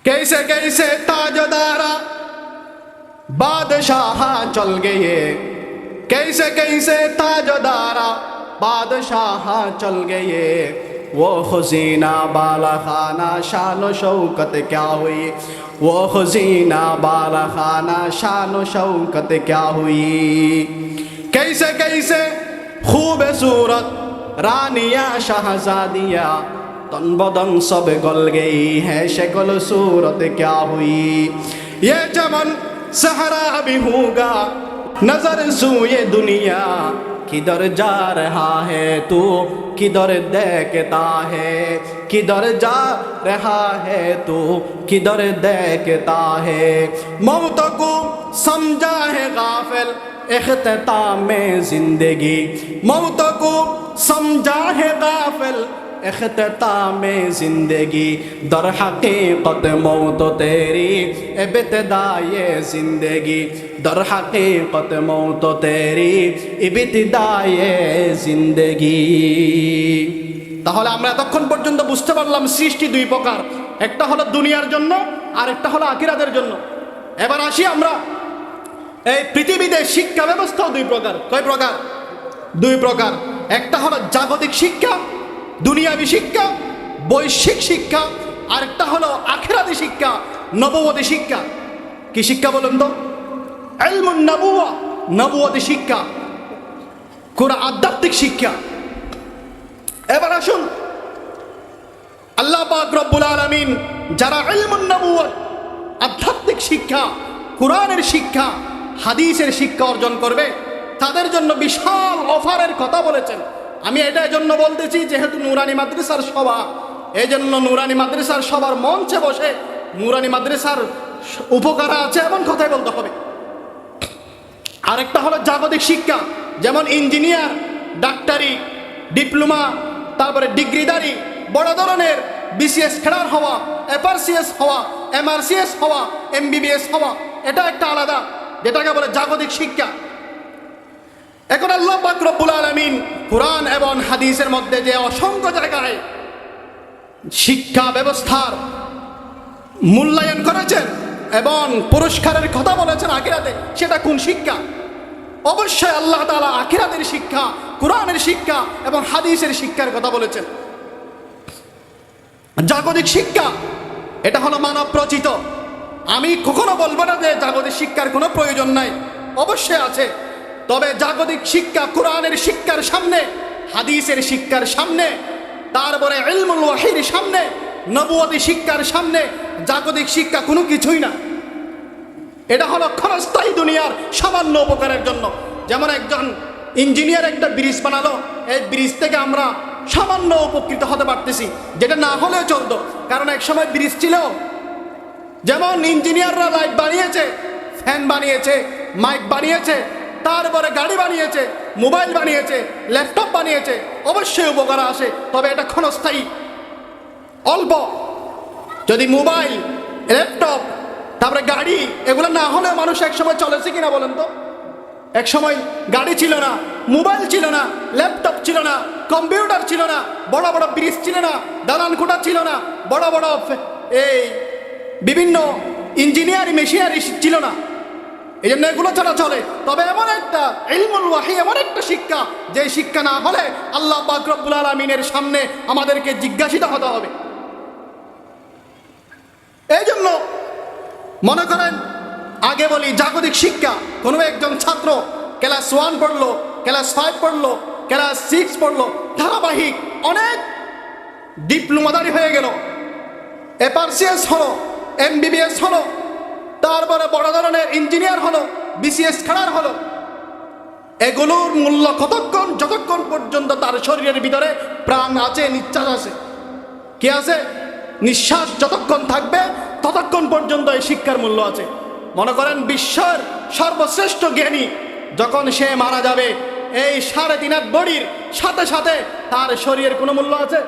कैसे कैसे ताजदारा बादशाह चल गए, कैसे कैसे ताजदारा बादशाह चल गए। वो खजीना बाला खाना शान शौकत क्या हुई, वो खजीना बाला खाना शान शौकत क्या हुई। कैसे कैसे खूब सूरत रानिया शहजादिया तन बदन सब गल गई है, शक्ल सूरत क्या हुई। ये चमन सहरा भी होगा नजर सूए दुनिया, किधर जा रहा है तू किधर देखता है, किधर जा रहा है तू किधर देखता है। मौत को समझा है गाफिल इख्तिताम में जिंदगी, मौत को समझा है गाफिल इख्तिताम में जिंदगी। दर हकीकत मौत तेरी इब्तिदाए जिंदगी, दर हकीकत मौत तेरी इब्तिदाए जिंदगी। তাহলে আমরা এতক্ষণ পর্যন্ত বুঝতে পারলাম সৃষ্টি দুই প্রকার, একটা হলো দুনিয়ার জন্য আর একটা হলো আখিরাতের জন্য। এবার আসি আমরা এই পৃথিবীতে শিক্ষা ব্যবস্থাও দুই প্রকার। কয় প্রকার? দুই প্রকার। একটা হলো জাগতিক শিক্ষা, দুনিয়াবী শিক্ষা, বৈশ্বিক শিক্ষা, আর একটা হলো আখিরাতি শিক্ষা, নবুয়তি শিক্ষা। কি শিক্ষা বলুন তো? ইলমুন নবুওয়া, নবুয়তি শিক্ষা, কোরআন আধ্যাত্মিক শিক্ষা। এবার আসুন আল্লাহ পাক রব্বুল আলামিন যারা ইলমুন নবুওয়াত আধ্যাত্মিক শিক্ষা, কোরআনের শিক্ষা, হাদিসের শিক্ষা অর্জন করবে তাদের জন্য বিশাল অফারের কথা বলেছেন। আমি এটা এজন্য বলতেছি যেহেতু নুরানি মাদ্রাসার সভা, এই জন্য নুরানি মাদ্রাসার সবার মঞ্চে বসে নুরানি মাদ্রাসার উপকার আছে এমন কথাই বলতে হবে। আরেকটা হলো জাগতিক শিক্ষা, যেমন ইঞ্জিনিয়ার, ডাক্তারি, ডিপ্লোমা, তারপরে ডিগ্রিদারি, বড় ধরনের বিসিএস খেলার হওয়া, এফআরসিএস হওয়া, এমআরসিএস হওয়া, এমবিবিএস হওয়া, এটা একটা আলাদা, যেটাকে বলে জাগতিক শিক্ষা। এখন আল্লাহ পাক রব্বুল আলামিন কুরআন এবং হাদিসের মধ্যে যে অসংখ্য জায়গায় শিক্ষা ব্যবস্থার মূল্যায়ন করেছেন এবং পুরস্কারের কথা বলেছেন আখিরাতে, সেটা কোন শিক্ষা? অবশ্যই আল্লাহ তাআলা আখিরাতের শিক্ষা, কুরআনের শিক্ষা এবং হাদিসের শিক্ষার কথা বলেছেন। জাগতিক শিক্ষা এটা হলো মানব রচিত। আমি কখনো বলবো না যে জাগতিক শিক্ষার কোনো প্রয়োজন নাই, অবশ্যই আছে। তবে জাগতিক শিক্ষা কোরআনের শিক্ষার সামনে, হাদিসের শিক্ষার সামনে, তারপরে ইলমুল ওয়াহির সামনে, নবুয়তি শিক্ষার সামনে জাগতিক শিক্ষা কোনো কিছুই না। এটা হলো ক্ষণস্থায়ী দুনিয়ার সামান্য উপকারের জন্য। যেমন একজন ইঞ্জিনিয়ার একটা ব্রিজ বানালো, এই ব্রিজ থেকে আমরা সামান্য উপকৃত হতে পারতেছি, যেটা না হলেও চলতো। কারণ এক সময় ব্রিজ ছিল, যেমন ইঞ্জিনিয়াররা লাইট বানিয়েছে, ফ্যান বানিয়েছে, মাইক বানিয়েছে, তারপরে গাড়ি বানিয়েছে, মোবাইল বানিয়েছে, ল্যাপটপ বানিয়েছে, অবশ্যই উপকার আসে, তবে এটা ক্ষণস্থায়ী, অল্প। যদি মোবাইল, ল্যাপটপ, তারপরে গাড়ি এগুলো না হলে মানুষ একসময় চলেছে কিনা বলেন তো? একসময় গাড়ি ছিল না, মোবাইল ছিল না, ল্যাপটপ ছিল না, কম্পিউটার ছিল না, বড় বড় ব্রিজ ছিল না, দালান কোঠা ছিল না, বড় বড় এই বিভিন্ন ইঞ্জিনিয়ারিং মেশিনারি ছিল না, এই জন্য এগুলো ছাড়া চলে। তবে এমন একটা ইলমুল ওয়াহি, এমন একটা শিক্ষা, যে শিক্ষা না হলে আল্লাহ পাক রব্বুল আলামিনের সামনে আমাদেরকে জিজ্ঞাসিত হতে হবে। এই জন্য মনে করেন, আগে বলি জাগতিক শিক্ষা, কোনো একজন ছাত্র ক্লাস 1 পড়লো, ক্লাস 5 পড়লো, ক্লাস 6 পড়লো, ধারাবাহিক অনেক ডিপ্লোমাদারি হয়ে গেল, এফআরসিএস হলো, এমবিবিএস হলো, তারপরে বড় ধরনের ইঞ্জিনিয়ার হলো, বিসিএস খেলার হলো। এগুলোর মূল্য কতক্ষণ? যতক্ষণ পর্যন্ত তার শরীরের ভিতরে প্রাণ আছে, নিঃশ্বাস আছে। কি আছে? নিঃশ্বাস যতক্ষণ থাকবে ততক্ষণ পর্যন্ত এই শিক্ষার মূল্য আছে। মনে করেন বিশ্বের সর্বশ্রেষ্ঠ জ্ঞানী যখন সে মারা যাবে, এই 3.5 হাত বডির সাথে সাথে তার শরীরের কোনো মূল্য আছে?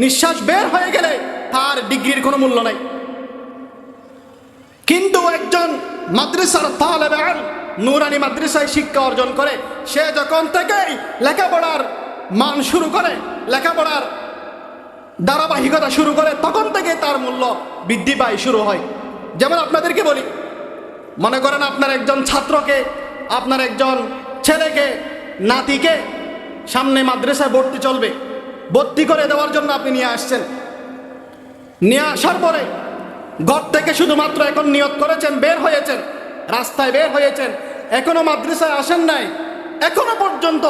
নিঃশ্বাস বের হয়ে গেলে তার ডিগ্রির কোনো মূল্য নাই। কিন্তু একজন মাদ্রাসার তালেবে ইলম, নুরানি মাদ্রাসায় শিক্ষা অর্জন করে, সে যখন থেকেই লেখাপড়ার মান শুরু করে, লেখাপড়ার ধারাবাহিকতা শুরু করে তখন থেকে তার মূল্য বৃদ্ধি পায়, শুরু হয়। যেমন আপনাদেরকে বলি, মনে করেন আপনার একজন ছাত্রকে, আপনার একজন ছেলেকে, নাতিকে সামনে মাদ্রাসায় ভর্তি চলবে, ভর্তি করে দেওয়ার জন্য আপনি নিয়ে আসছেন। নিয়ে আসার পরে ঘর থেকে শুধুমাত্র এখন নিয়ত করেছেন, বের হয়েছেন, রাস্তায় বের হয়েছেন, এখনো মাদ্রাসায় আসেন নাই, এখনো পর্যন্ত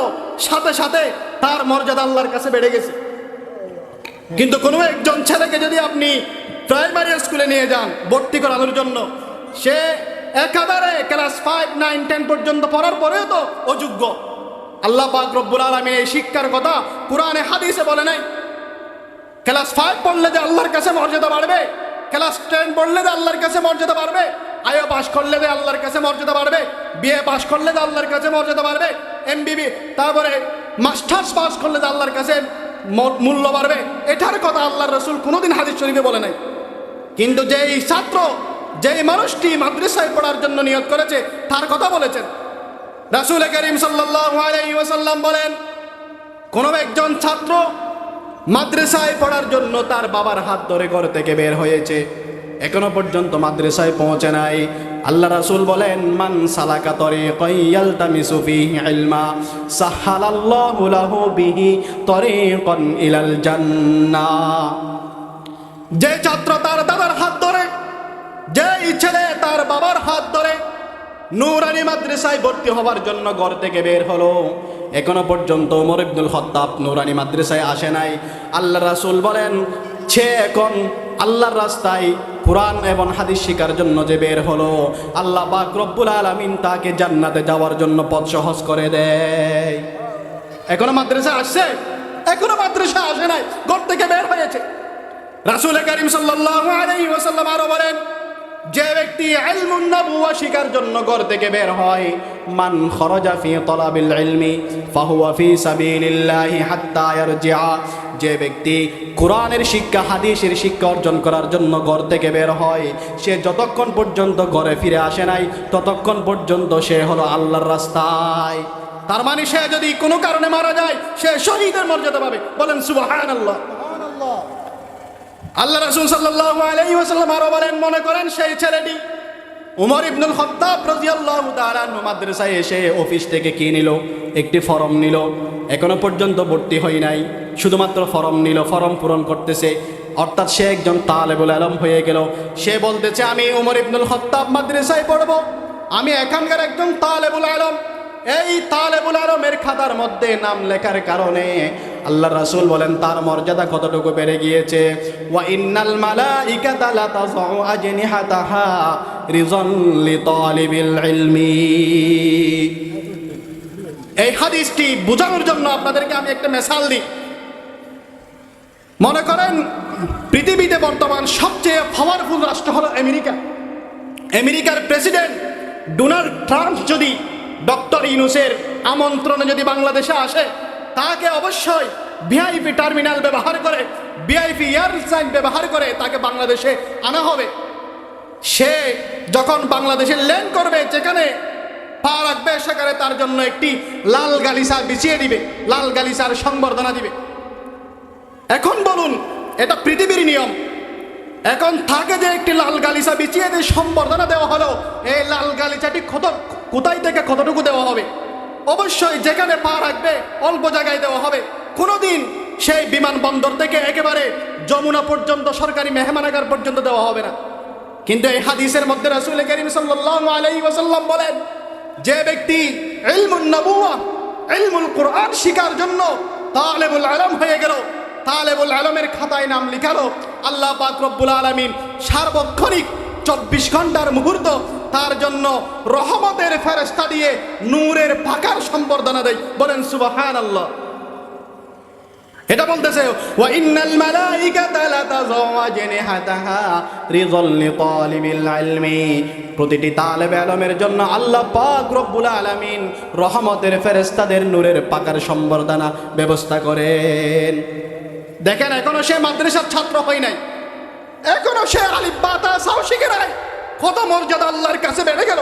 সাথে সাথে তার মর্যাদা আল্লাহর কাছে বেড়ে গেছে। কিন্তু কোনো একজন ছেলেকে যদি আপনি প্রাইমারি স্কুলে নিয়ে যান ভর্তি করানোর জন্য, সে একেবারে ক্লাস 5, 9, 10 পর্যন্ত পড়ার পরেও তো অযোগ্য। আল্লাহ পাক রব্বুল আলামিন এই শিক্ষার কথা কুরআনে হাদিসে বলে নাই। ক্লাস 5 পড়লে যে আল্লাহর কাছে মর্যাদা বাড়বে, ক্লাস 10 পড়লে যে আল্লাহর কাছে মর্যাদা বাড়বে, আইও পাস করলে যে আল্লাহর কাছে মর্যাদা বাড়বে, বিএ পাস করলে যে আল্লাহর কাছে মর্যাদা বাড়বে, এমবিবি তারপরে মাস্টার্স পাস করলে যে আল্লাহর কাছে মূল্য বাড়বে, এটার কথা আল্লাহর রাসূল কোনোদিন হাদিস শরীফে বলে নাই। কিন্তু যেই ছাত্র, যেই মানুষটি মাদ্রাসায় পড়ার জন্য নিয়ত করেছে, তার কথা বলেছেন। রাসূল করিম সাল্লাল্লাহু আলাইহি ওয়াসাল্লাম বলেন, কোন একজন ছাত্র মাদ্রাসায় পড়ার জন্য তার বাবার হাত ধরে ঘর থেকে বের হয়েছে, এখনো পর্যন্ত মাদ্রাসায় পৌঁছে নাই। আল্লাহ রাসূল বলেন, মান সালাকা তরিকান ইয়ালতামিসু ফীহি ইলমা সাহালাল্লাহু লাহু বিহি তরিকান ইলাল জান্নাহ। যে ছাত্র তার দাদার হাত ধরে, যে ছেলে তার বাবার হাত ধরে নূরানী মাদ্রাসায় ভর্তি হওয়ার জন্য ঘর থেকে বের হলো, এখনো পর্যন্ত ওমর ইবনুল খাত্তাব নূরানী মাদ্রাসায় আসে নাই। আল্লাহ রাসূল বলেন, সে এখন আল্লাহর রাস্তায় কুরআন এবং হাদিস শিখার জন্য যে বের হলো, আল্লাহ পাক রব্বুল আলামিন তাকে জান্নাতে যাওয়ার জন্য পথ সহজ করে দেয়। এখনো মাদ্রাসা আসছে, এখনো মাদ্রাসা আসে নাই, ঘর থেকে বের হয়েছে। রাসূল করিম সাল্লাল্লাহু আলাইহি ওয়াসাল্লাম আরো বলেন, যে ব্যক্তি ইলমুন নবুওয়া শিখার জন্য ঘর থেকে বের হয়, মান খরাজা ফি তলাবিল ইলমি ফাহুয়া ফি সাবিলিল্লাহি হাত্তা ইয়ারজিআ। যে ব্যক্তি কোরআনের শিক্ষা, হাদিসের শিক্ষা অর্জন করার জন্য ঘর থেকে বের হয়, সে যতক্ষণ পর্যন্ত ঘরে ফিরে আসে নাই ততক্ষণ পর্যন্ত সে হলো আল্লাহর রাস্তায়। তার মানে সে যদি কোনো কারণে মারা যায়, সে শহীদের মর্যাদা পাবে। বলেন সুবহানাল্লাহ। আল্লাহ রাসূল সাল্লাল্লাহু আলাইহি ওয়াসাল্লাম আরো বলেন, মনে করেন সেই ছেলেটি ওমর ইবনুল খাত্তাব রাদিয়াল্লাহু তাআলা আনহু মাদ্রাসায় এসে অফিস থেকে কি নিল, একটি ফর্ম নিল, এখনো পর্যন্ত ভর্তি হয় নাই, শুধুমাত্র ফর্ম নিল, ফর্ম পূরণ করতেছে, অর্থাৎ সে একজন তালেবুল ইলম হয়ে গেল। সে বলতেছে, আমি ওমর ইবনুল খাত্তাব মাদ্রাসায় পড়ব, আমি এখানকার একজন তালেবুল ইলম। এই তালেবুল ইলমের খাতার মধ্যে নাম লেখার কারণে আল্লাহ রাসূল বলেন তার মর্যাদা কতটুকু বেড়ে গিয়েছে। ওয়া ইন্নাল মালাইকাতা লা তাযউ আজনিহাতাহা রিযান লিতালিবিল ইলমি। এই হাদিসটি বোঝানোর জন্য আপনাদেরকে আমি একটা মিসাল দিই। মনে করেন পৃথিবীতে বর্তমান সবচেয়ে পাওয়ারফুল রাষ্ট্র হলো আমেরিকা। আমেরিকার প্রেসিডেন্ট ডোনাল্ড ট্রাম্প যদি ডক্টর ইউনূসের আমন্ত্রণে যদি বাংলাদেশে আসে, তাকে অবশ্যই ভিআইপি টার্মিনাল ব্যবহার করে, ভিআইপি এয়ারলাইন ব্যবহার করে তাকে বাংলাদেশে আনা হবে। সে যখন বাংলাদেশে ল্যান্ড করবে, যেখানে পা রাখবে, সেখানে তার জন্য একটি লাল গালিচা বিছিয়ে দিবে, লাল গালিচার সংবর্ধনা দিবে। এখন বলুন, এটা পৃথিবীর নিয়ম। এখন থাকে যে একটি লাল গালিচা বিছিয়ে দিয়ে সংবর্ধনা দেওয়া হলো, এই লাল গালিচাটি কোথায় থেকে কতটুকু দেওয়া হবে? অবশ্যই যেখানে পা রাখবে অল্প জায়গায় দেওয়া হবে। কোনোদিন সেই বিমানবন্দর থেকে একেবারে যমুনা পর্যন্ত, সরকারি মেহমানাগার পর্যন্ত দেওয়া হবে না। কিন্তু এই হাদিসের মধ্যে রাসূল করিম সাল্লাল্লাহু আলাইহি ওয়াসাল্লাম বলেন, যে ব্যক্তি ইলমুন নবুওয়া, ইলমুল কুরআন শিখার জন্য তালেবুল ইলম হয়ে গেল, তালেবুল ইলমের খাতায় নাম লিখালো, আল্লাহ পাক রব্বুল আলামিন সার্বক্ষণিক 24 ঘন্টার মুহূর্ত তার জন্য রহমতের ফেরেশতা দিয়ে নূরের পাকার সম্বর্ধনা দেয়। বলেন সুবহানাল্লাহ। এটা বলতেছে, ওয়া ইন্নাল মালাইকাতা লা তাযউ আজনিহাতাহা রিযাল লিতালিবিল ইলমি। প্রতিটি তালেব ইলমের জন্য আল্লাহ পাক রব্বুল আলামিন রহমতের ফেরেশতাদের নূরের পাকার সম্বর্ধনা ব্যবস্থা করেন। দেখেন, এখনো সে মাদ্রাসার ছাত্র হয় নাই, এখনো সে আলিফ বা তা সাও শিখে নাই, কত মর্যাদা আল্লাহর কাছে বেড়ে গেল।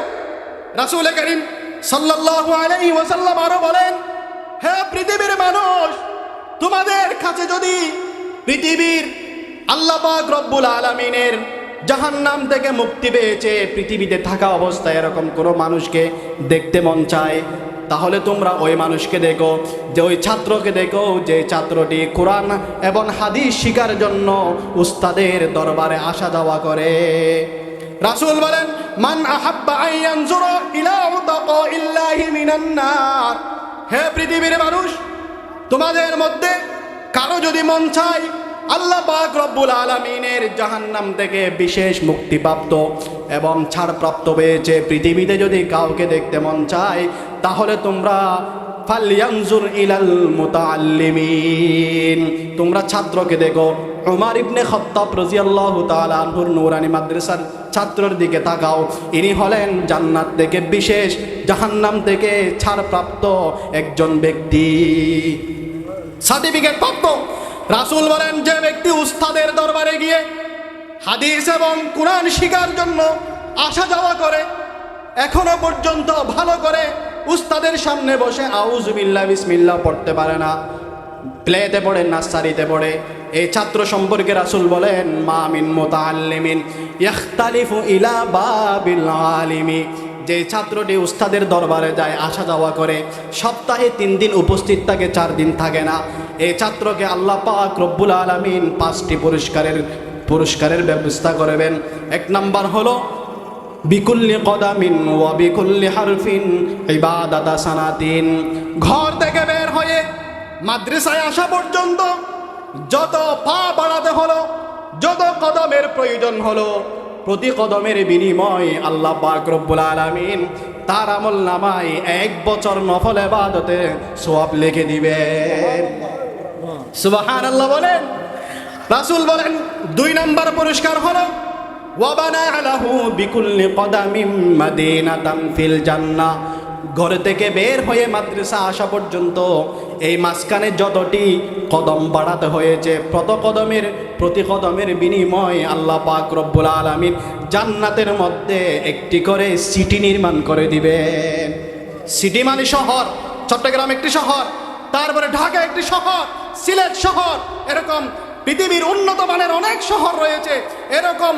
রাসূল করিম সাল্লাল্লাহু আলাইহি ওয়াসাল্লাম আরো বলেন, হে পৃথিবীর মানুষ, তোমাদের কাছে যদি পৃথিবীর আল্লাহ পাক রব্বুল আলামিনের জাহান্নাম থেকে মুক্তি পেয়েছে, পৃথিবীতে থাকা অবস্থায় এরকম কোনো মানুষকে দেখতে মন চায়, তাহলে তোমরা ওই মানুষকে দেখো, যে ওই ছাত্রকে দেখো যে ছাত্রটি কোরআন এবং হাদিস শিখার জন্য উস্তাদের দরবারে আসা যাওয়া করে। রাসূল বলেন, মান আহাব্বা আন ইয়ানজুরা ইলা উতাকাইল্লাহি মিনান নার। হে পৃথিবীর মানুষ, তোমাদের মধ্যে কারো যদি মন চায় আল্লাহ পাক রব্বুল আলামিনের জাহান্নাম থেকে বিশেষ মুক্তিপ্রাপ্ত এবং ছাড়প্রাপ্ত হয়েছে পৃথিবীতে যদি কাউকে দেখতে মন চায়, তাহলে তোমরা ফালয়ানজুর ইলাল মুতাআল্লিমিন, তোমরা ছাত্রকে দেখো। উমর ইবনে খাত্তাব রাদিয়াল্লাহু তাআলা আনহুর নূরানী মাদ্রাসার ছাত্রের দিকে তাকাও। ইনি হলেন জান্নাত থেকে বিশেষ, জাহান্নাম থেকে ছাড়প্রাপ্ত একজন ব্যক্তি, সার্টিফিকেট প্রাপ্ত। রাসূল বলেন, যে ব্যক্তি উস্তাদের দরবারে গিয়ে হাদিস এবং কোরআন শিখার জন্য আসা যাওয়া করে, এখনো পর্যন্ত ভালো করে উস্তাদের সামনে বসে আউযুবিল্লাহ বিসমিল্লাহ পড়তে পারে না, প্লেতে পড়ে, নার্সারিতে পড়ে, এই ছাত্র সম্পর্কে রাসূল বলেন, মা মিন মুতাআল্লিমিন ইখতালিফু ইলা বাবিল আলিমি, যে ছাত্রটি উস্তাদের দরবারে যায়, আসা যাওয়া করে, সপ্তাহে 3 দিন উপস্থিত থাকে, 4 দিন থাকে না, এই ছাত্রকে আল্লাহ পাক রব্বুল আলামিন 5টি পুরস্কারের ব্যবস্থা করবেন। 1 নাম্বার হলো বিকুল্লি কদামিন ওয়া বিকুল্লি হারফিন ইবাদাতা সানাতিন। ঘর থেকে বের হয়ে মাদ্রাসায় আসা পর্যন্ত যত পা বাড়াতে হলো, যত কদমের প্রয়োজন হলো, প্রতি কদমের বিনিময় আল্লাহ পাক রব্বুল আলামিন তার আমলনামায় 1 বছর নফল ইবাদতে সওয়াব লিখে দিবেন। সুবহানাল্লাহ বলেন। রাসূল বলেন, 2 নাম্বার পুরস্কার হলো ওয়া বানা লাহু বিকুল্লি কদামিম মাদিনাতান ফিল জান্নাহ। ঘর থেকে বের হয়ে মাদ্রাসা আসা পর্যন্ত এই মাঝখানে যতটি কদম বাড়াতে হয়েছে, প্রতি কদমের বিনিময় আল্লাহ পাক রব্বুল আলামিন জান্নাতের মধ্যে একটি করে সিটি নির্মাণ করে দিবেন। সিটি মানে শহর, চট্টগ্রাম একটি শহর, তারপরে ঢাকা একটি শহর, সিলেট শহর, এরকম পৃথিবীর উন্নত মানের অনেক শহর রয়েছে। এরকম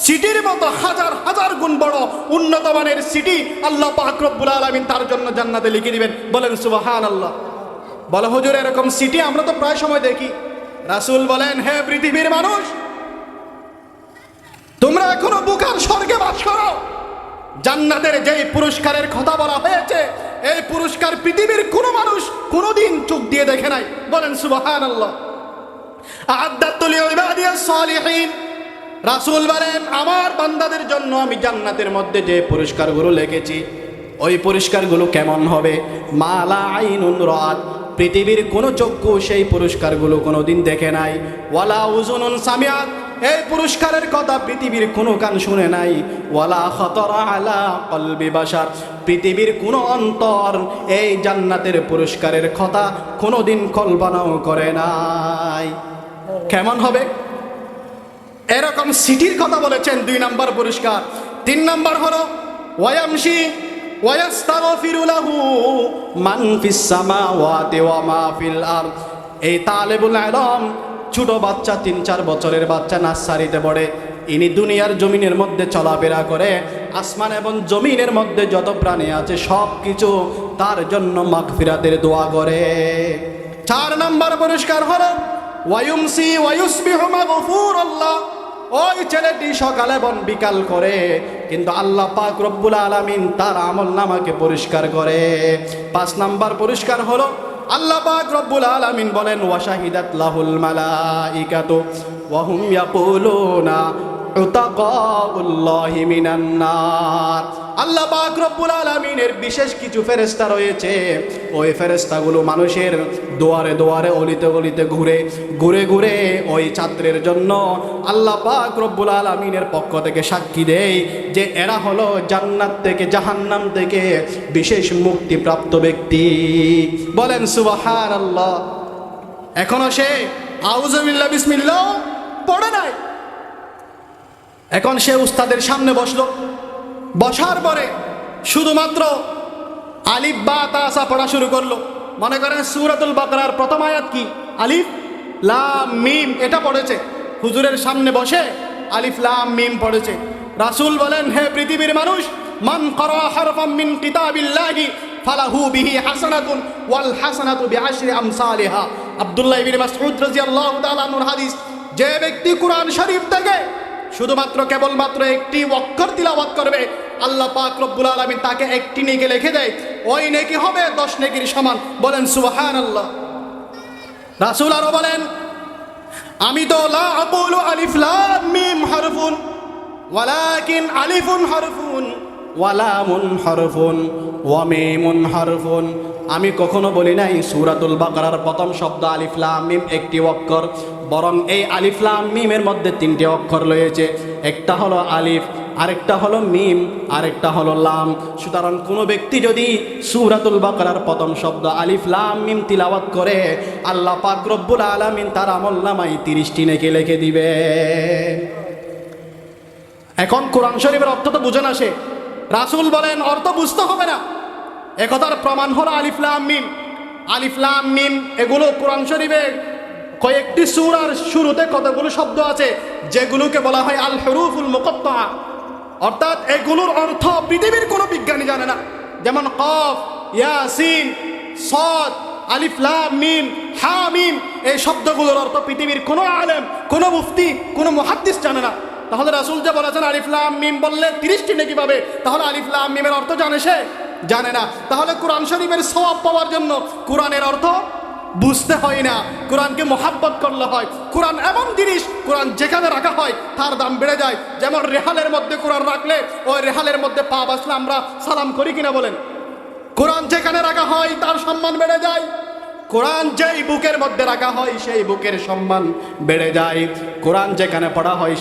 সিটির মতো হাজার হাজার গুণ বড় উন্নত মানের সিটি আল্লাহ পাক রব্বুল আলামিন তার জন্য জান্নাতে লিখে দিবেন। বলেন সুবহানাল্লাহ। বলে, হুজুর এরকম সিটি আমরা তো প্রায় সময় দেখি। রাসূল বলেন, হে পৃথিবীর মানুষ, তোমরা এখনো বুকার স্বর্গে বাস করো। জান্নাতের যেই পুরস্কারের কথা বলা হয়েছে, এই পুরস্কার পৃথিবীর কোনো মানুষ কোনোদিন চোখ দিয়ে দেখে নাই। বলেন সুবহানাল্লাহ। আ'আদ্দাতু লিইবাদিয়াস সালিহিন। রাসূল বলেন, আমার বান্দাদের জন্য আমি জান্নাতের মধ্যে যে পুরস্কারগুলো লিখেছি, ওই পুরস্কারগুলো কেমন হবে? মা লা আইনুন রাআত, পৃথিবীর কোনো চক্ষু সেই পুরস্কারগুলো কোনোদিন দেখে নাই। ওয়ালা উযুনুন সামিআত, এই পুরস্কারের কথা পৃথিবীর কোনো কান শুনে নাই। ওয়ালা খাতারা আলা কলবি বাশার, পৃথিবীর কোনো অন্তর এই জান্নাতের পুরস্কারের কথা কোনোদিন কল্পনাও করে নাই। কেমন হবে? এরকম সিটির কথা বলেছেন। 2 নাম্বার পুরস্কার। 3 নাম্বার হলো ওয়ায়ামশি ওয়ায়াস্তাগফিরু লাহু মান ফিস সামাওয়াতি ওয়া মা ফিল আরদ। এই তালেবুল ইলম, ছোট বাচ্চা, 3-4 বছরের বাচ্চা, নার্সারিতে পড়ে, ইনি দুনিয়ার জমিনের মধ্যে চলাফেরা করে, আসমান এবং জমিনের মধ্যে যত প্রাণী আছে সব কিছু তার জন্য মাগফিরাতের দোয়া করে। 4 নাম্বার পুরস্কার হলো ওয়ায়ুমসি ওয়ায়ুসবিহু মাগফুরাল্লাহ। ওই ছেলেটি সকাল এবং বিকাল করে, কিন্তু আল্লাহ পাক রব্বুল আলামিন তার আমলনামাকে পরিষ্কার করে। 5 নাম্বার পুরস্কার হলো আল্লাহ পাক রব্বুল আলামিন বলেন, ওয়া শাহিদাত লাহুল মালাইকাতু ওয়া হুম ইয়াকুলুনা উতাকাউল্লাহি মিনান নার। আল্লাহ পাক রব্বুল আলামিনের বিশেষ কিছু ফেরেশতা রয়েছে, ওই ফেরেশতাগুলো মানুষের দুয়ারে দুয়ারে, অলিতে গলিতে ঘুরে ঘুরে ওই ছাত্রের জন্য আল্লাহ পাক রব্বুল আলামিনের পক্ষ থেকে সাক্ষী দেয় যে এরা হলো জান্নাত থেকে, জাহান্নাম থেকে বিশেষ মুক্তিপ্রাপ্ত ব্যক্তি। বলেন সুবহানাল্লাহ। এখনো সে আউযুবিল্লাহ বিসমিল্লাহ পড়ে নাই, এখন সে উস্তাদের সামনে বসলো। বসার পরে শুধুমাত্র আলিফ বা তা সা পড়া শুরু করলো। মনে করেন সূরাতুল বাকারার প্রথম আয়াত কি? আলিফ লাম মিম এটা পড়েছে, হুজুরের সামনে বসে আলিফ লাম মিম পড়েছে। রাসূল বলেন, হে পৃথিবীর মানুষ, মান ক্বারা হারফাম মিন কিতাবিল্লাহি ফালাহু বিহি হাসানাতুন ওয়াল হাসানাতু বিআশরি আমসালিহা। আব্দুল্লাহ ইবনে মাসউদ রাদিয়াল্লাহু তাআলা আনহুর হাদিস, যে ব্যক্তি কুরআন শরীফ থেকে শুধুমাত্র কেবলমাত্র একটি অক্ষর তিলাওয়াত করবে, আল্লাহ পাক রব্বুল আলামিন তাকে একটি নেকি লিখে দেয়, ওই নেকি হবে 10 নেকির সমান। বলেন সুবহানাল্লাহ। রাসূল আরো বলেন, আমি তো লা আকুলু আলিফ লাম মিম হারফুন ওয়ালাকিন আলিফুন হারফুন ওয়া লামুন হারফুন ওয়া মিমুন হারফুন। আমি কখনো বলি নাই সূরাতুল বাকারার প্রথম শব্দ আলিফ লাম মিম একটি অক্ষর, বরং এই আলিফ লাম মিমের মধ্যে 3টি অক্ষর রয়েছে। একটা হলো আলিফ, আরেকটা হলো মিম, আরেকটা হলো লাম। সুতরাং কোনো ব্যক্তি যদি সূরাতুল বাকারার প্রথম শব্দ আলিফ লাম মিম তিলাওয়াত করে, আল্লাহ পাক রব্বুল আলামিন তার আমলনামায় 30টি নেকি লিখে দিবে। এখন কোরআন শরীফের অর্থ তো বুঝে না সে, রাসূল বলেন অর্থ বুঝতে হবে না। একথার প্রমাণ হলো আলিফ লাম মিম। আলিফ লাম মিম এগুলো কোরআন শরীফে কয়েকটি সূরার শুরুতে কতগুলো শব্দ আছে যেগুলোকে বলা হয় আল হুরুফুল মুকাত্তাআ, অর্থাৎ এগুলোর অর্থ পৃথিবীর কোনো বিজ্ঞানী জানে না। যেমন কফ, ইয়াসিন, সাদ, আলিফ লাম মিম, হা মিম, এই শব্দগুলোর অর্থ পৃথিবীর কোনো আলেম, কোনো মুফতি, কোনো মুহাদ্দিস জানে না। তাহলে রাসূল যে বলেছেন আলিফ লাম মিম বললে 30টি নেকি পাবে, তাহলে আলিফ লাম মিমের অর্থ জানে সে? জানে না। তাহলে কোরআন শরীফের সওয়াব পাওয়ার জন্য কোরআনের অর্থ বুঝতে হয় না, কোরআনকে মোহাব্বত করলে হয়। কোরআন এমন জিনিস, কোরআন যেখানে রাখা হয় তার দাম বেড়ে যায়। যেমন রেহালের মধ্যে কোরআন রাখলে ওই রেহালের মধ্যে পা বাসলে আমরা সালাম করি কিনা বলেন? কোরআন যেখানে রাখা হয় তার সম্মান বেড়ে যায়। কোরআন যেই বুকের মধ্যে রাখা হয় সেই বুকের সম্মান বেড়ে যায়। কোরআন যেখানে পড়া হয়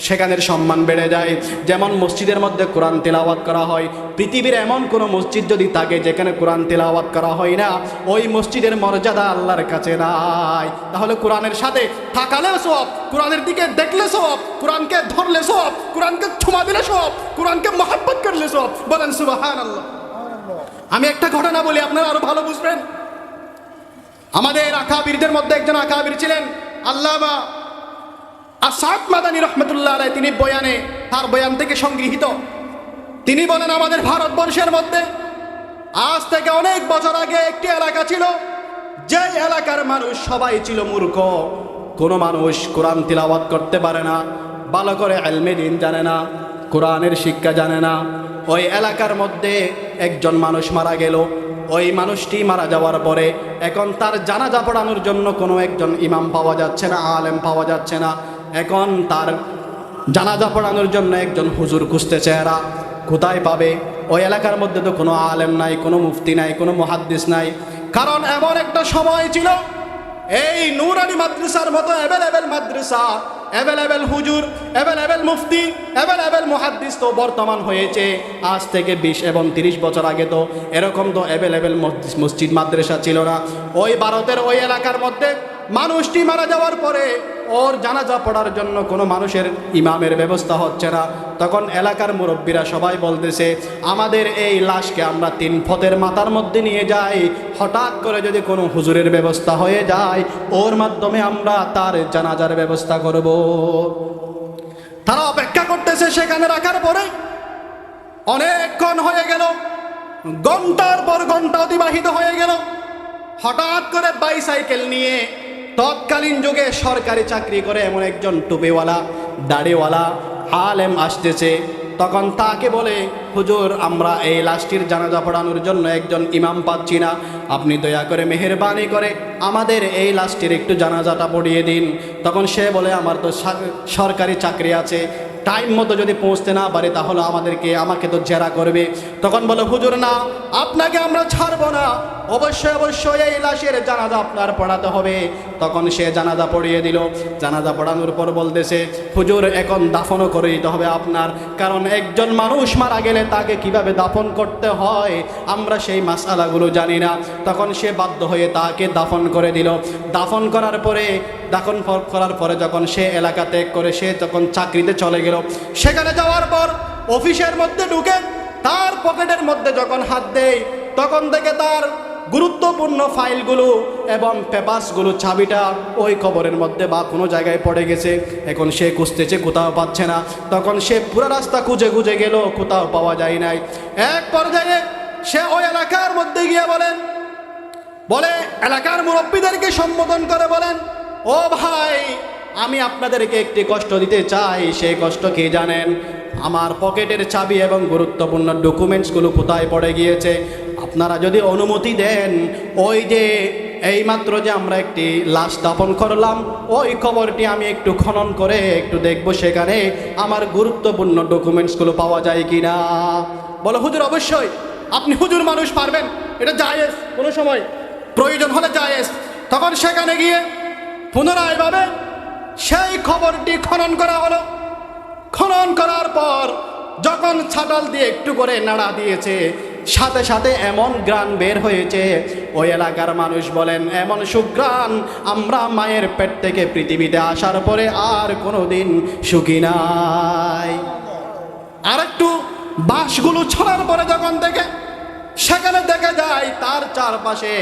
সেখানের সম্মান বেড়ে যায়। যেমন মসজিদের মধ্যে কোরআন তেলাওয়াত করা হয়, পৃথিবীর এমন কোনো মসজিদ যদি থাকে যেখানে কোরআন তেলাওয়াত করা হয় না, ওই মসজিদের মর্যাদা আল্লাহর কাছে নাই। তাহলে কোরআনের সাথে থাকালেও সওয়াব, কোরআনের দিকে দেখলে সওয়াব, কোরআনকে ধরলে সওয়াব, কোরআনকে ছুঁয়া দিলে সওয়াব, কোরআনকে মহব্বত করলে সওয়াব। বলেন সুবহানাল্লাহ। আমি একটা ঘটনা বলি, আপনারা আরো ভালো বুঝবেন। আমাদের আকাবিরদের মধ্যে একজন আকাবির ছিলেন আল্লামা আসাদ মাদানী রহমতুল্লাহ আলাইহি। তিনি বয়ানে, তার বয়ান থেকে সংগৃহীত, তিনি বলেন আমাদের ভারতবর্ষের মধ্যে আজ থেকে অনেক বছর আগে একটি এলাকা ছিল, যে এলাকার মানুষ সবাই ছিল মূর্খ। কোনো মানুষ কোরআন তিলাওয়াত করতে পারে না, ভালো করে ইলমে দ্বীন জানে না, কোরআনের শিক্ষা জানে না। ওই এলাকার মধ্যে একজন মানুষ মারা গেল। ওই মানুষটি মারা যাওয়ার পরে এখন তার জানাজা পড়ানোর জন্য কোনো একজন ইমাম পাওয়া যাচ্ছে না, আলেম পাওয়া যাচ্ছে না। এখন তার জানাজা পড়ানোর জন্য একজন হুজুর খুঁজতেছে। এরা কোথায় পাবে? ওই এলাকার মধ্যে তো কোনো আলেম নাই, কোনো মুফতি নাই, কোনো মুহাদ্দিস নাই। কারণ এমন একটা সময় ছিল, এই নুরানি মাদ্রাসার মতো অ্যাভেলেবেল মাদ্রাসা, অ্যাভেলেবেল হুজুর, অ্যাভেলেবেল মুফতি, অ্যাভেলেবেল মুহাদ্দিস তো বর্তমান হয়েছে আজ থেকে 20 এবং 30 বছর আগে তো এরকম তো অ্যাভেলেবেল মসজিদ মাদ্রাসা ছিল না। ওই ভারতের ওই এলাকার মধ্যে মানুষটি মারা যাওয়ার পরে ওর জানাজা পড়ার জন্য কোনো মানুষের ইমামের ব্যবস্থা হচ্ছে না। তখন এলাকার মুরব্বীরা সবাই বলতেছে, আমাদের এই লাশকে আমরা 3 ফতের মাথার মধ্যে নিয়ে যাই, হঠাৎ করে যদি কোনো হুজুরের ব্যবস্থা হয়ে যায় ওর মাধ্যমে আমরা তার জানাজার ব্যবস্থা করব। তারা অপেক্ষা করতেছে। সেখানে রাখার পরে অনেকক্ষণ হয়ে গেল, ঘন্টার পর ঘন্টা অতিবাহিত হয়ে গেল। হঠাৎ করে বাইসাইকেল নিয়ে তৎকালীন যুগে সরকারি চাকরি করে এমন একজন টুপিওয়ালা, দাড়িওয়ালা আলেম আসতেছে। তখন তাকে বলে, হুজুর আমরা এই লাশটির জানাজা পড়ানোর জন্য একজন ইমাম পাচ্ছি না, আপনি দয়া করে মেহেরবানি করে আমাদের এই লাশটির একটু জানাজাটা পড়িয়ে দিন। তখন সে বলে, আমার তো সরকারি চাকরি আছে, টাইম মতো যদি পৌঁছতে না পারে তাহলে আমাকে তো জেরা করবে। তখন বলে, হুজুর না, আপনাকে আমরা ছাড়বো না, অবশ্যই এই লাশের জানাজা আপনার পড়াতে হবে। তখন সে জানাজা পড়িয়ে দিল। জানাজা পড়ানোর পর বলতেছে, হুজুর এখন দাফনও করে দিতে হবে আপনার, কারণ একজন মানুষ মারা গেলে তাকে কিভাবে দাফন করতে হয় আমরা সেই মাসআলাগুলো জানি না। তখন সে বাধ্য হয়ে তাকে দাফন করে দিল। দাফন করার পরে যখন সে এলাকা ত্যাগ করে সে তখন চাকরিতে চলে গেল। সেখানে যাওয়ার পর অফিসের মধ্যে ঢুকে তার পকেটের মধ্যে যখন হাত দেয় তখন থেকে তার গুরুত্বপূর্ণ ফাইলগুলো এবং পেপারসগুলো চাবিটা ওই কবরের মধ্যে বা কোনো জায়গায় পড়ে গেছে। এখন সে খুঁজতেছে, কোথাও পাচ্ছে না। তখন সে পুরো রাস্তা খুঁজে খুঁজে গেল, কোথাও পাওয়া যায় নাই। এক পর্যায়ে সে ওই এলাকার মধ্যে গিয়ে বলে এলাকার মুরব্বীদেরকে সম্বোধন করে বলেন, ও ভাই, আমি আপনাদেরকে একটি কষ্ট দিতে চাই। সেই কষ্ট কি জানেন? আমার পকেটের চাবি এবং গুরুত্বপূর্ণ ডকুমেন্টসগুলো কোথায় পড়ে গিয়েছে। আপনারা যদি অনুমতি দেন, ওই যে এইমাত্র যে আমরা একটি লাশ দাফন করলাম, ওই কবরটি আমি একটু খনন করে একটু দেখব সেখানে আমার গুরুত্বপূর্ণ ডকুমেন্টসগুলো পাওয়া যায় কি না। বলো, হুজুর অবশ্যই, আপনি হুজুর মানুষ, পারবেন, এটা জায়েজ, কোনো সময় প্রয়োজন হলে জায়েজ। তখন সেখানে গিয়ে পুনরায় ভাবে সেই খবরটি খনন করা হলো। খনন করার পর যখন ছাটাল দিয়ে একটু করে নাড়া দিয়েছে, সাথে সাথে এমন গ্রান বের হয়েছে, ওই এলাকার মানুষ বলেন এমন সুগ্রাণ আমরা মায়ের পেট থেকে পৃথিবীতে আসার পরে আর কোনোদিন শুকি নাই। আর একটু বাঁশগুলো ছড়ার পরে যখন দেখে, সেখানে দেখা যায় তার চারপাশে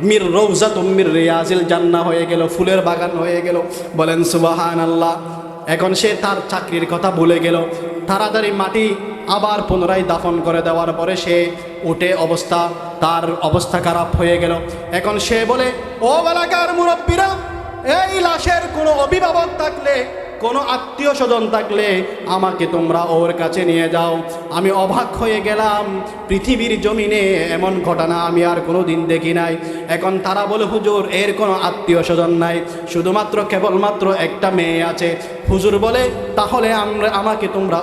মির রৌজাতুম মির রিয়াজিল জান্নাহ হয়ে গেল, ফুলের বাগান হয়ে গেল। বলেন সুবহানাল্লাহ। এখন সে তার চাকরির কথা ভুলে গেল। তাড়াতাড়ি মাটি আবার পুনরায় দাফন করে দেওয়ার পরে সে উঠে তার অবস্থা খারাপ হয়ে গেল। এখন সে বলে, ও এলাকার মুরব্বীরা, এই লাশের কোনো অভিভাবক থাকলে, কোনো আত্মীয় স্বজন থাকলে আমাকে তোমরা ওর কাছে নিয়ে যাও। আমি অবাক হয়ে গেলাম, পৃথিবীর জমিনে এমন ঘটনা আমি আর কোনো দিন দেখি নাই। এখন তারা বলে, হুজুর এর কোনো আত্মীয় স্বজন নাই, শুধুমাত্র কেবলমাত্র একটা মেয়ে আছে। হুজুর বলে, তাহলে আমাকে তোমরা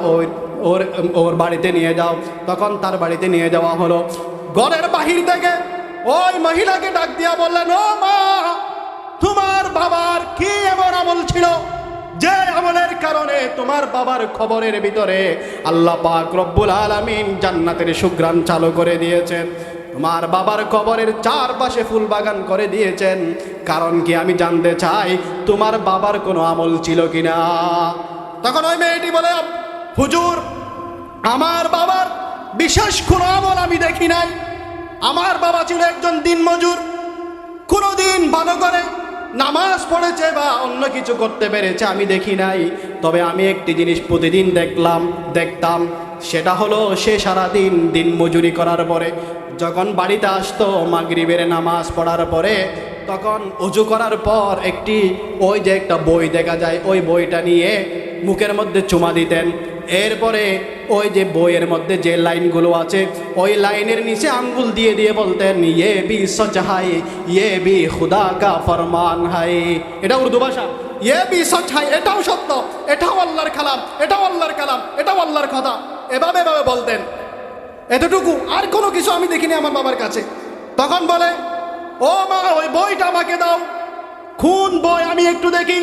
ওর বাড়িতে নিয়ে যাও। তখন তার বাড়িতে নিয়ে যাওয়া হলো। ঘরের বাহির থেকে ওই মহিলাকে ডাক দিয়া বললেন, ও মা, তোমার বাবার কি এমন আমল ছিল যে আমলের কারণে তোমার বাবার খবরের ভিতরে আল্লাহ পাক রব্বুল আলামিন জান্নাতের সুঘ্রাণ চালু করে দিয়েছেন, তোমার বাবার কবরের চারপাশে ফুল বাগান করে দিয়েছেন? কারণ কি আমি জানতে চাই, তোমার বাবার কোনো আমল ছিল কিনা। তখন ওই মেয়েটি বলে, হুজুর আমার বাবার বিশেষ কোনো আমল আমি দেখি নাই। আমার বাবা ছিল একজন দিনমজুর, কোনোদিন ভালো করে নামাজ পড়েছে বা অন্য কিছু করতে পেরেছে আমি দেখি নাই। তবে আমি একটি জিনিস প্রতিদিন দেখতাম, সেটা হলো সে সারাদিন দিন মজুরি করার পরে যখন বাড়িতে আসতো মাগরিবের নামাজ পড়ার পরে, তখন ওযু করার পর ওই যে একটা বই দেখা যায়, ওই বইটা নিয়ে মুখের মধ্যে চুমা দিতেন। এরপরে ওই যে বইয়ের মধ্যে যে লাইনগুলো আছে, ওই লাইনের নিচে আঙ্গুল দিয়ে দিয়ে বলতেন, ইয়ে বি সচ হাই, ইয়ে বি খুদা কা ফরমান হাই। এটা উর্দু ভাষা। ইয়ে বি সচ হাই, এটাও সত্য, এটাও আল্লাহর কালাম, এটাও আল্লাহর কালাম, এটাও আল্লাহর কথা। এভাবে বলতেন। এতটুকু, আর কোনো কিছু আমি দেখিনি আমার বাবার কাছে। তখন বলে, ও মা, ওই বইটা আমাকে দাও। কোন বই, আমি একটু দেখি।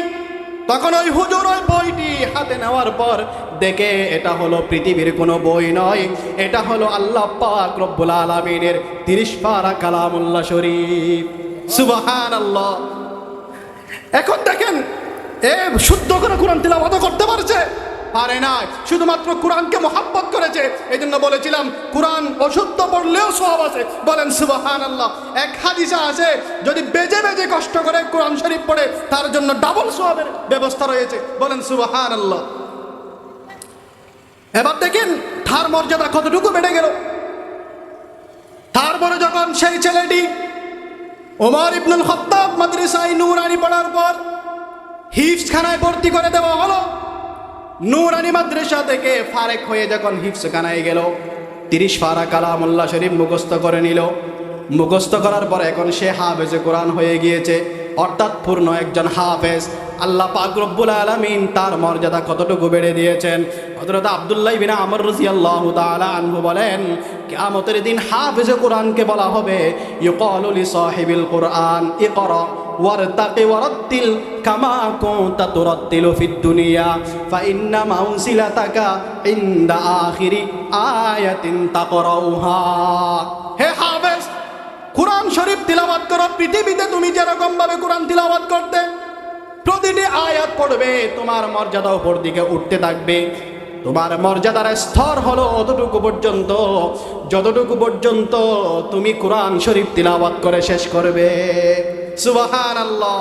তখন ওই হুজুর ওই বইটি হাতে নেওয়ার পর দেখে এটা হলো পৃথিবীর কোনো বই নয়, এটা হলো আল্লাহ পাক রব্বুল আলামিনের 30 পারা কালামুল্লাহ শরীফ। সুবহানাল্লাহ। এখন দেখেন, শুদ্ধ করে কোরআন তিলাওয়াত করতে পারে না, শুধুমাত্র কোরআনকে মহব্বত করেছে। এই জন্য বলেছিলাম কোরআন অশুদ্ধ পড়লেও সওয়াব আছে। বলেন সুবহানাল্লাহ। এক হাদিসে আছে, যদি বেজে বেজে কষ্ট করে কোরআন শরীফ পড়ে তার জন্য ডাবল সওয়াবের ব্যবস্থা রয়েছে। বলেন সুবহানাল্লাহ। এবার দেখেন তার মর্যাদা কতটুকু বেড়ে গেল। তারপরে যখন সেই ছেলেটি ওমর ইবনুল খাত্তাব মাদ্রাসায় নূরানি পড়ার পর হিফজখানায় ভর্তি করে দেওয়া হলো, নূরানি মাদ্রাসা থেকে ফারেক হয়ে যখন হিফজখানায় গেল, 30 পারা কালামুল্লাহ শরীফ মুখস্থ করে নিল। মুখস্থ করার পর এখন সে হাফেজে কোরআন হয়ে গিয়েছে, অর্থাৎ পূর্ণ একজন হাফেজ। আল্লাহ পাক রব্বুল আলামিন তার মর্যাদা কতটুকু বেড়ে দিয়েছেন। হযরত আব্দুল্লাহ ইবনে আমর রাদিয়াল্লাহু তাআলা আনহু বলেন, কিয়ামতের দিন হাফেজে কোরআনকে বলা হবে, ইউকালু লি সাহিবিল কোরআন ইকরা ওয়ারতাকি ওয়ারাত্তিল কামা কুনতা তুরাত্তিলু ফিদ দুনিয়া ফাইন্না মাউসিলাতাকা ইনদা আখিরি আয়াতিন তাকরাউহা। হে হাফেজ, কোরআন শরীফ তিলাওয়াত করো। পৃথিবীতে তুমি যেরকম ভাবে কোরআন তিলাওয়াত করতে, প্রতিটি আয়াত পড়বে, তোমার মর্যাদা উপর দিকে উঠতে থাকবে। তোমার মর্যাদার স্তর হলো অতটুকু পর্যন্ত, যতটুকু পর্যন্ত তুমি কোরআন শরীফ তিলাওয়াত করে শেষ করবে। সুবহানাল্লাহ।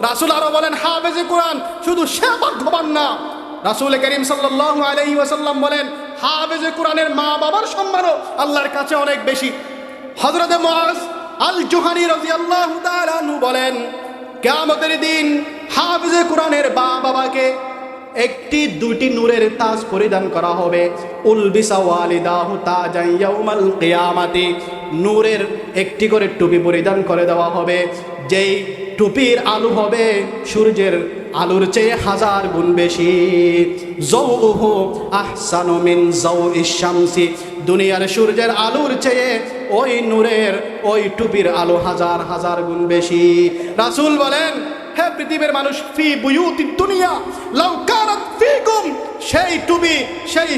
রাসূল আরো বলেন হাফেজে কোরআন শুধু সে ভাগ্যবান না, রাসূল করিম সাল্লাল্লাহু আলাইহি ওয়াসাল্লাম বলেন হাফেজে কোরআনের মা বাবার সম্মানও আল্লাহর কাছে অনেক বেশি। হযরত মুআজ আল জুহানী রাদিয়াল্লাহু তাআলা আনহু বলেন কিয়ামতের দিন হাফেজে কোরআনের মা বাবাকে একটি দুটি নূরের তাজ পরিধান করা হবে। উলবিসা ওয়ালিদাহু তাজান ইয়াউমাল কিয়ামাতি, নূরের একটি করে টুপি পরিধান করে দেওয়া হবে, যেই টুপির আলো হবে সূর্যের আলোর চেয়ে 1000 গুণ বেশি। যাউহু আহসানু মিন যাউইশ শামসি, দুনিয়ার সূর্যের আলোর চেয়ে ওই নূরের ওই টুপির আলো 1000 গুণ বেশি। রাসূল বলেন হে পৃথিবীর মানুষ, ফি বুয়ুতিদ দুনিয়া লাউ কানাত ফিকুম, সেই টুপি সেই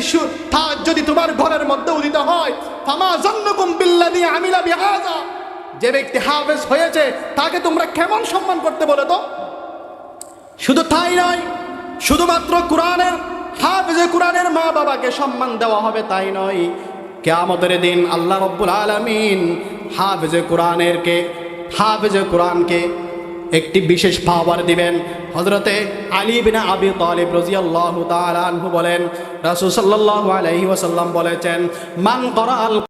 তাজ যদি তোমার ঘরের মধ্যে উদিত হয়, ফামা জান্নুকুম বিল্লাযী আমিলা বিহাযা, যে ব্যক্তি হাফেজ হয়েছে তাকে তোমরা কেমন সম্মান করতে বলে তো। শুধু তাই নয়, শুধুমাত্র কোরআনের হাফেজে কোরআনের মা বাবাকে সম্মান দেওয়া হবে তাই নয়, কিয়ামতের দিন আল্লাহ রাব্বুল আলামিন হাফেজে কোরআনকে একটি বিশেষ পাওয়ার দিবেন। হযরতে আলী বিন আবি তালিব রাদিয়াল্লাহু তাআলা আনহু বলেন রাসূল সাল্লাল্লাহু আলাইহি ওয়াসাল্লাম বলেছেন মান করাআল